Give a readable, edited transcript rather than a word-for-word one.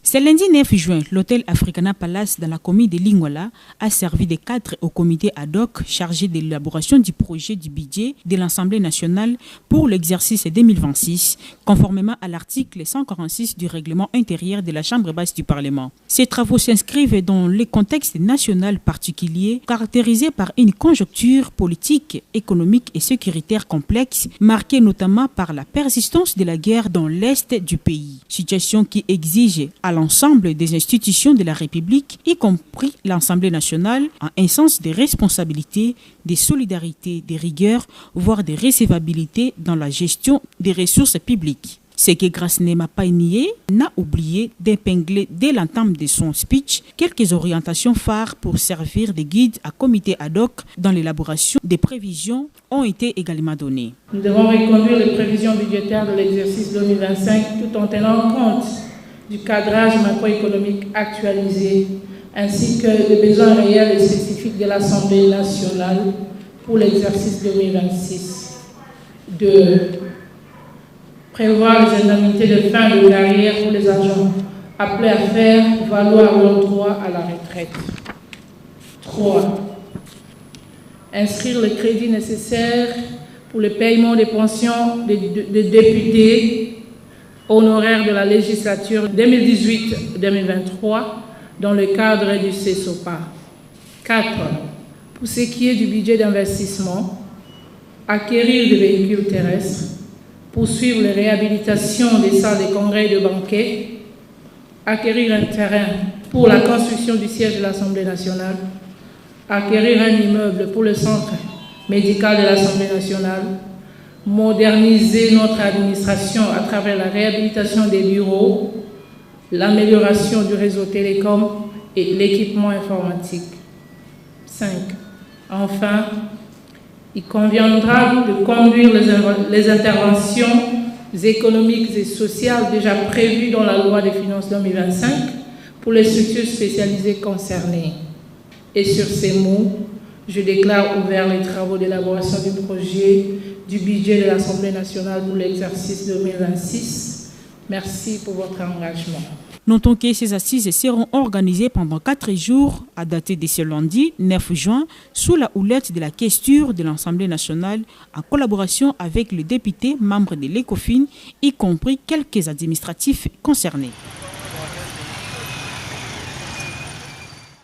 Ce lundi 9 juin, l'hôtel Africana Palace dans la commune de Lingwala a servi de cadre au comité ad hoc chargé de l'élaboration du projet du budget de l'Assemblée nationale pour l'exercice 2026, conformément à l'article 146 du règlement intérieur de la Chambre basse du Parlement. Ces travaux s'inscrivent dans le contexte national particulier caractérisé par une conjoncture politique, économique et sécuritaire complexe, marquée notamment par la persistance de la guerre dans l'est du pays. Situation qui exige à l'ensemble des institutions de la République, y compris l'Assemblée nationale, un sens de responsabilité, de solidarité, de rigueur, voire de recevabilité dans la gestion des ressources publiques. Ce que Grace Nema Painié n'a oublié d'épingler dès l'entame de son speech quelques orientations phares pour servir de guide à comité ad hoc dans l'élaboration des prévisions ont été également données. Nous devons reconduire les prévisions budgétaires de l'exercice 2025 tout en tenant compte du cadrage macroéconomique actualisé ainsi que des besoins réels et spécifiques de l'Assemblée nationale pour l'exercice 2026. De prévoir les indemnités de fin de carrière pour les agents appelés à faire valoir leur droit à la retraite. 3. Inscrire les crédits nécessaires pour le paiement des pensions des députés honoraires de la législature 2018-2023 dans le cadre du CESOPA. 4. Pour ce qui est du budget d'investissement, acquérir des véhicules terrestres, poursuivre les réhabilitations des salles de congrès et de banquets, acquérir un terrain pour la construction du siège de l'Assemblée nationale, acquérir un immeuble pour le centre médical de l'Assemblée nationale, moderniser notre administration à travers la réhabilitation des bureaux, l'amélioration du réseau télécom et l'équipement informatique. 5. Enfin, il conviendra de conduire les interventions économiques et sociales déjà prévues dans la loi des finances 2025 pour les structures spécialisées concernées. Et sur ces mots, je déclare ouvert les travaux d'élaboration du projet du budget de l'Assemblée nationale pour l'exercice 2026. Merci pour votre engagement. Notons que ces assises seront organisées pendant 4 jours à dater de ce lundi 9 juin sous la houlette de la questure de l'Assemblée nationale en collaboration avec les députés membres de l'ECOFIN, y compris quelques administratifs concernés.